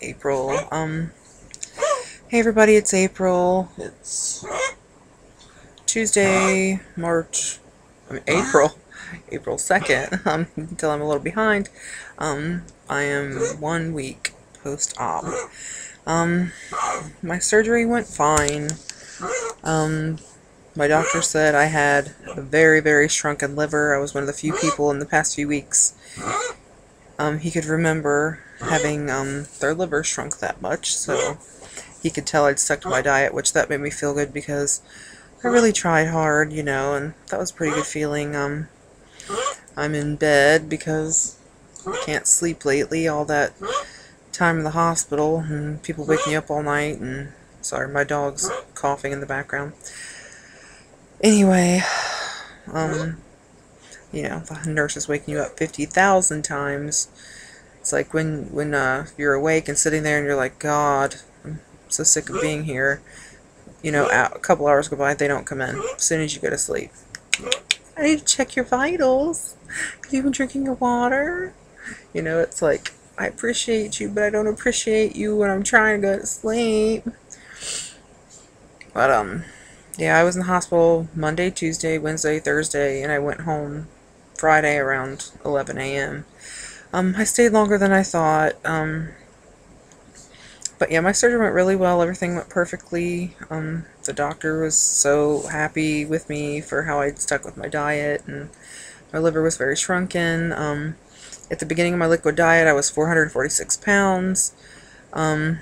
April. Hey everybody, it's April. It's Tuesday, April 2nd. Until I'm a little behind. I am 1 week post-op. My surgery went fine. My doctor said I had a very, very shrunken liver. I was one of the few people in the past few weeks he could remember having their liver shrunk that much, so he could tell I'd stuck to my diet, which that made me feel good because I really tried hard, and that was a pretty good feeling. I'm in bed because I can't sleep lately, all that time in the hospital, and people wake me up all night, and sorry, my dog's coughing in the background. Anyway, the nurse is waking you up 50,000 times. It's like when you're awake and sitting there and you're like, God, I'm so sick of being here. A couple hours go by, they don't come in. As soon as you go to sleep. I need to check your vitals. Have you been drinking your water? It's like, I appreciate you, but I don't appreciate you when I'm trying to go to sleep. But, yeah, I was in the hospital Monday, Tuesday, Wednesday, Thursday, and I went home Friday around 11 a.m. I stayed longer than I thought. But yeah, my surgery went really well. Everything went perfectly. The doctor was so happy with me for how I'd stuck with my diet, and my liver was very shrunken. At the beginning of my liquid diet, I was 446 pounds. The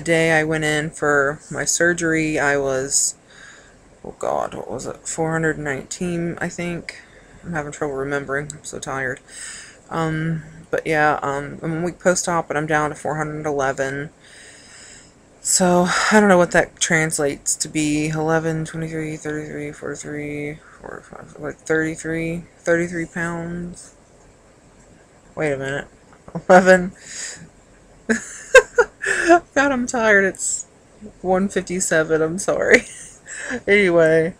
day I went in for my surgery, I was, oh God, what was it? 419, I think. I'm having trouble remembering. I'm so tired. But yeah, I'm a week post-op, and I'm down to 411. So, I don't know what that translates to be. 11, 23, 33, 43, 45, like 33 pounds. Wait a minute. 11. God, I'm tired. It's 1:57. I'm sorry. Anyway,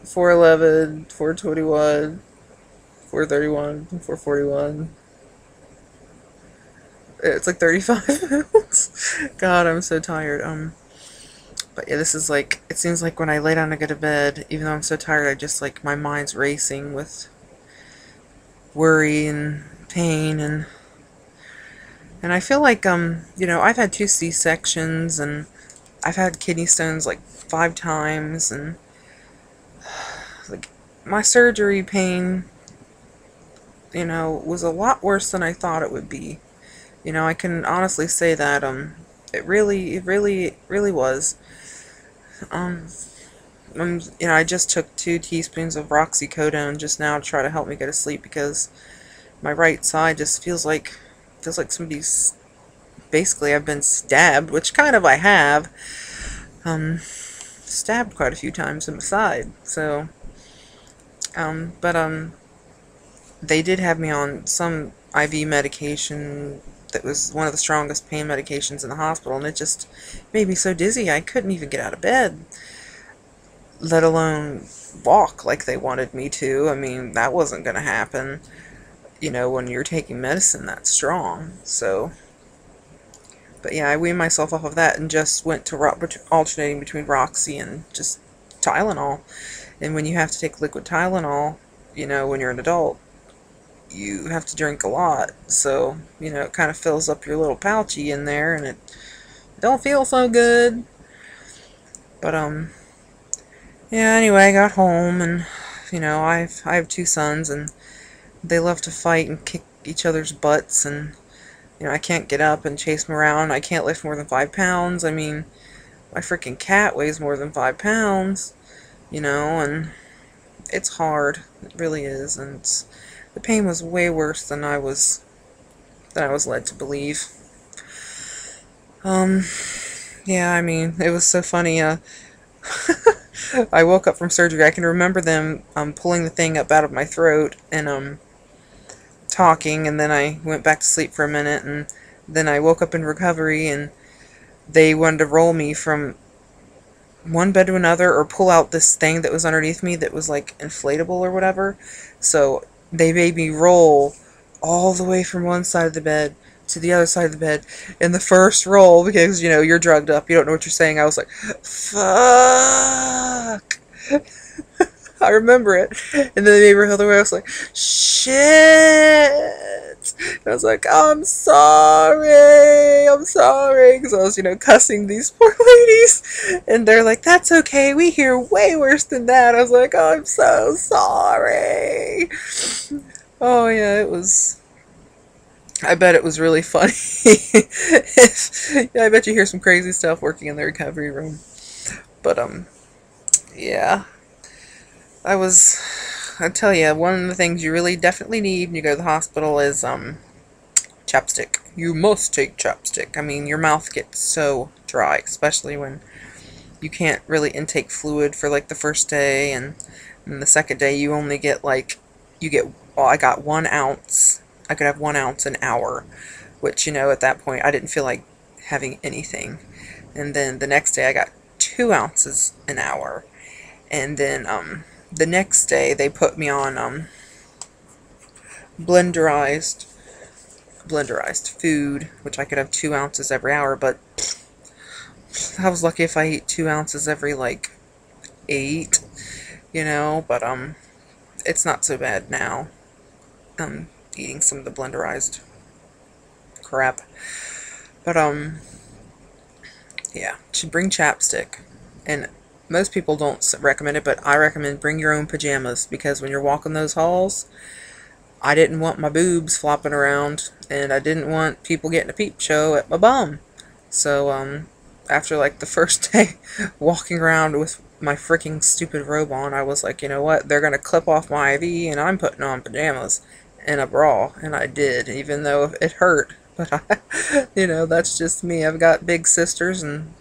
411, 421, 431, 441. It's like 35 pounds. God, I'm so tired. But yeah, this is like, it seems like when I lay down to go to bed, even though I'm so tired, I just like, my mind's racing with worry and pain, and I feel like, I've had 2 C-sections, and I've had kidney stones like 5 times, and like, my surgery pain, was a lot worse than I thought it would be. I can honestly say that, it really was. I just took 2 teaspoons of oxycodone just now to try to help me go to sleep, because my right side just feels like somebody's, basically I've been stabbed, which kind of I have, stabbed quite a few times in the side, so, but they did have me on some IV medication that was one of the strongest pain medications in the hospital, and it just made me so dizzy I couldn't even get out of bed, let alone walk like they wanted me to. I mean, that wasn't going to happen, when you're taking medicine that strong. So, but yeah, I weaned myself off of that and just went to alternating between Roxy and just Tylenol. And when you have to take liquid Tylenol, when you're an adult, you have to drink a lot, so, it kind of fills up your little pouchy in there, and it don't feel so good. But, yeah, anyway, I got home, and, I have 2 sons, and they love to fight and kick each other's butts, and, I can't get up and chase them around. I can't lift more than 5 pounds. I mean, my freaking cat weighs more than 5 pounds, and it's hard. It really is, and the pain was way worse than I was led to believe. Yeah, I mean, it was so funny. I woke up from surgery. I can remember them pulling the thing up out of my throat and talking, and then I went back to sleep for a minute, and then I woke up in recovery, and they wanted to roll me from one bed to another, or pull out this thing that was underneath me that was like inflatable or whatever. So they made me roll all the way from one side of the bed to the other side of the bed in the first roll because, you know, you're drugged up. You don't know what you're saying. I was like, fuck. I remember it. And then the neighbor held away. I was like, shit. And I was like, I'm sorry. I'm sorry. Because I was, you know, cussing these poor ladies. And they're like, that's okay. We hear way worse than that. I was like, oh, I'm so sorry. Oh, yeah, it was... I bet it was really funny. Yeah, I bet you hear some crazy stuff working in the recovery room. But, yeah. I tell you, one of the things you really definitely need when you go to the hospital is, chapstick. You must take chapstick. I mean, your mouth gets so dry, especially when you can't really intake fluid for, like, the first day, and the second day you only get, like, well, I got 1 ounce. I could have 1 ounce an hour, which, you know, at that point, I didn't feel like having anything. And then the next day, I got 2 ounces an hour. And then, the next day, they put me on, blenderized food, which I could have 2 ounces every hour, but I was lucky if I ate 2 ounces every, like, 8, you know, but, it's not so bad now. Eating some of the blenderized crap. But, yeah, should bring chapstick. And most people don't recommend it, but I recommend bring your own pajamas, because when you're walking those halls, I didn't want my boobs flopping around, and I didn't want people getting a peep show at my bum. So, after, like, the first day walking around with my freaking stupid robe on, I was like, you know what, they're gonna clip off my IV, and I'm putting on pajamas and a bra, and I did, even though it hurt. But you know, that's just me. I've got big sisters, and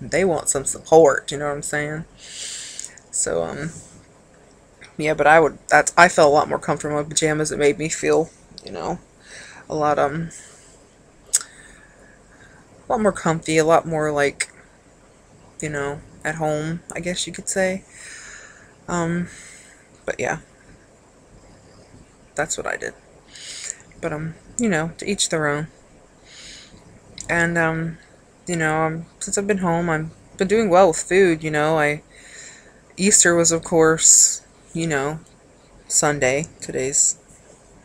they want some support. You know what I'm saying? So yeah. But I felt a lot more comfortable in pajamas. It made me feel, you know, a lot more comfy, a lot more like, you know, at home, I guess you could say. But yeah. That's what I did. But, you know, to each their own. And, you know, since I've been home, I've been doing well with food, you know. Easter was, of course, you know, Sunday. Today's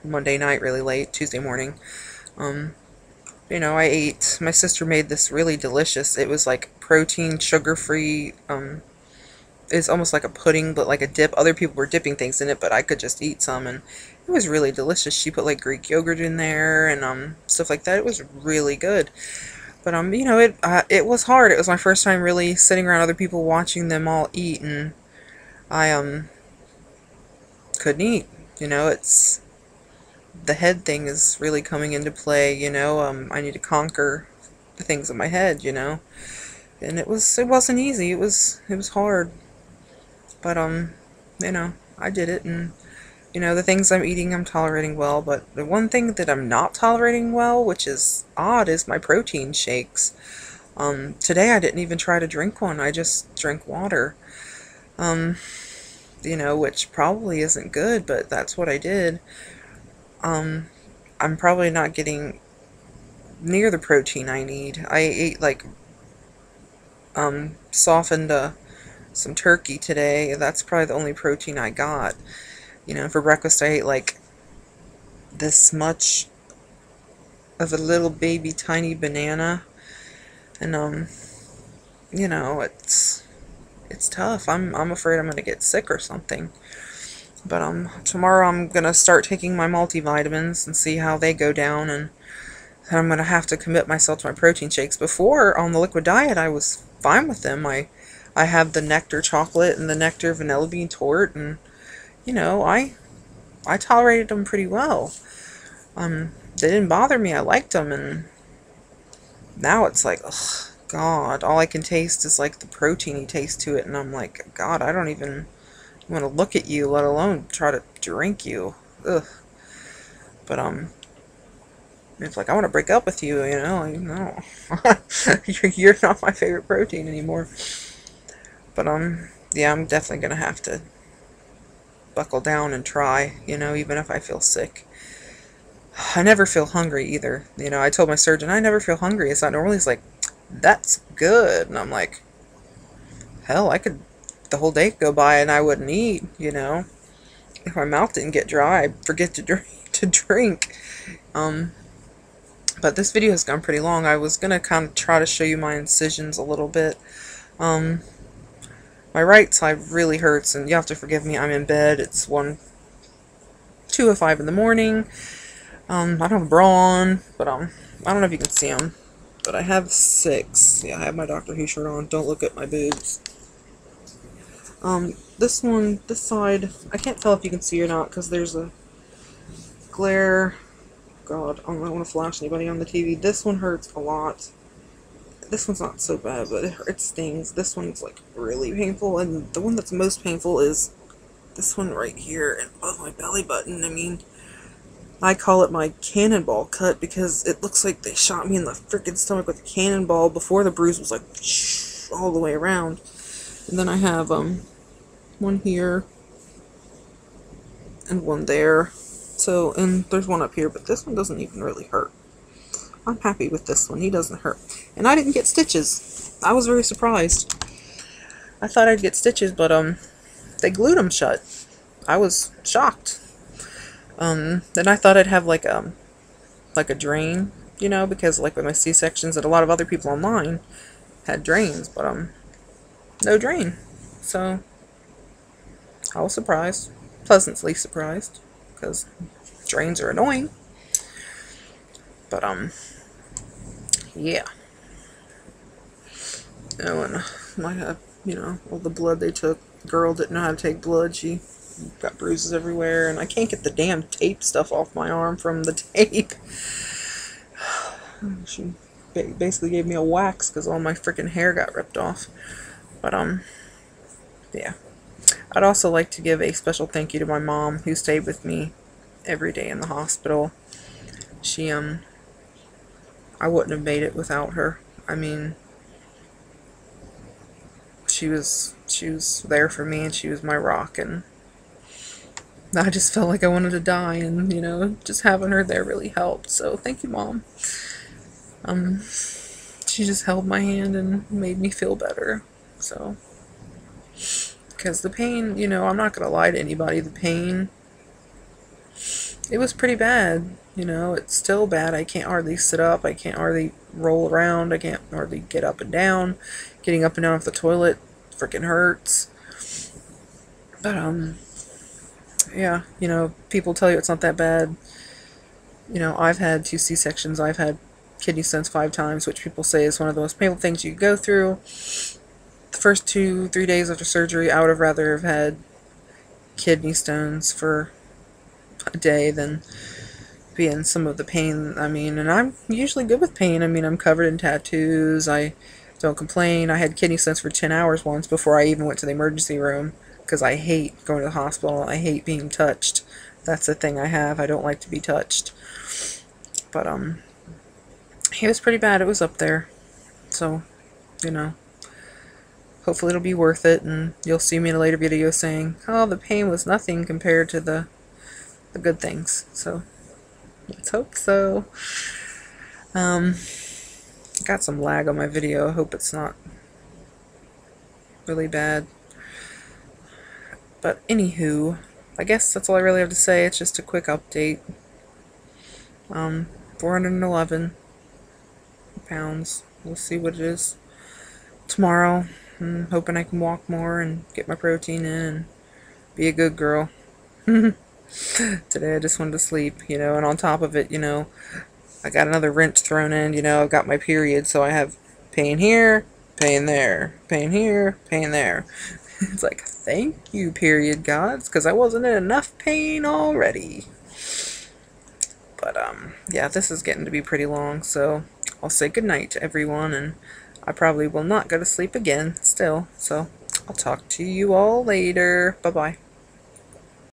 Monday night, really late, Tuesday morning. You know, my sister made this really delicious, it was like protein, sugar-free, it's almost like a pudding, but like a dip. Other people were dipping things in it, but I could just eat some, and it was really delicious. She put like Greek yogurt in there and stuff like that. It was really good. But you know, it was hard. It was my first time really sitting around other people watching them all eat, and I couldn't eat. You know, it's the head thing is really coming into play. You know, I need to conquer the things in my head. You know, and it wasn't easy. It was hard. But, you know, I did it, and, you know, the things I'm eating I'm tolerating well, but the one thing that I'm not tolerating well, which is odd, is my protein shakes. Today I didn't even try to drink one, I just drank water. You know, which probably isn't good, but that's what I did. I'm probably not getting near the protein I need. I ate, like, softened, some turkey today. That's probably the only protein I got. You know, for breakfast I ate like this much of a little baby tiny banana, and you know, it's tough. I'm afraid I'm gonna get sick or something. But tomorrow I'm gonna start taking my multivitamins and see how they go down, and I'm gonna have to commit myself to my protein shakes. Before, on the liquid diet, I was fine with them. I have the nectar chocolate and the nectar vanilla bean tort, and, you know, I tolerated them pretty well. They didn't bother me. I liked them, and now it's like, ugh, God, all I can taste is like the proteiny taste to it, and I'm like, God, I don't even want to look at you, let alone try to drink you. Ugh. But it's like, I want to break up with you, you know, like, no. You're not my favorite protein anymore. But, yeah, I'm definitely gonna have to buckle down and try, you know, even if I feel sick. I never feel hungry either. You know, I told my surgeon, I never feel hungry. It's not normal. He's like, that's good. And I'm like, hell, I could, the whole day could go by and I wouldn't eat, you know. If my mouth didn't get dry, I'd forget to drink. But this video has gone pretty long. I was going to kind of try to show you my incisions a little bit. My right side really hurts, and you have to forgive me. I'm in bed. It's 2:05 in the morning. I don't have a bra on, but I don't know if you can see them, but I have 6. Yeah, I have my Doctor Who shirt on. Don't look at my boobs. This side, I can't tell if you can see or not because there's a glare. God, I don't want to flash anybody on the TV. This one hurts a lot. This one's not so bad, but it stings. This one's like really painful, and the one that's most painful is this one right here and above my belly button. I mean, I call it my cannonball cut because it looks like they shot me in the freaking stomach with a cannonball before the bruise was like all the way around. And then I have one here and one there. So, and there's one up here, but this one doesn't even really hurt. I'm happy with this one. He doesn't hurt. And I didn't get stitches. I was very surprised. I thought I'd get stitches, but they glued them shut. I was shocked. Then I thought I'd have like a drain, you know, because like with my C-sections and a lot of other people online had drains, but no drain. So I was surprised, pleasantly surprised, because drains are annoying. But yeah. Oh, and might have, you know, all the blood they took. The girl didn't know how to take blood. She got bruises everywhere, and I can't get the damn tape stuff off my arm from the tape. She basically gave me a wax because all my freaking hair got ripped off. But yeah. I'd also like to give a special thank you to my mom, who stayed with me every day in the hospital. She I wouldn't have made it without her. I mean, she was there for me, and she was my rock, and I just felt like I wanted to die, and, you know, just having her there really helped. So thank you, Mom. She just held my hand and made me feel better. So, because the pain, you know, I'm not gonna lie to anybody, the pain, it was pretty bad. You know, it's still bad. I can't hardly sit up. I can't hardly roll around. I can't hardly get up and down. Getting up and down off the toilet freaking hurts. But yeah, you know, people tell you it's not that bad. You know, I've had 2 C-sections. I've had kidney stones 5 times, which people say is one of the most painful things you could go through. The first 2-3 days after surgery, I would have rather have had kidney stones for a day than be in some of the pain. I mean, and I'm usually good with pain. I mean, I'm covered in tattoos. I don't complain. I had kidney stones for 10 hours once before I even went to the emergency room, because I hate going to the hospital. I hate being touched. That's the thing I have. I don't like to be touched. But it was pretty bad. It was up there. So, you know, hopefully it'll be worth it, and you'll see me in a later video saying, oh, the pain was nothing compared to the good things. So let's hope so. Got some lag on my video. I hope it's not really bad. But anywho, I guess that's all I really have to say. It's just a quick update. 411 pounds. We'll see what it is tomorrow. I'm hoping I can walk more and get my protein in and be a good girl. Today I just wanted to sleep, you know, and on top of it, you know, I got another wrench thrown in. You know, I've got my period, so I have pain here, pain there, pain here, pain there. It's like, thank you, period gods, because I wasn't in enough pain already. But, yeah, this is getting to be pretty long, so I'll say goodnight to everyone, and I probably will not go to sleep again still, so I'll talk to you all later. Bye-bye.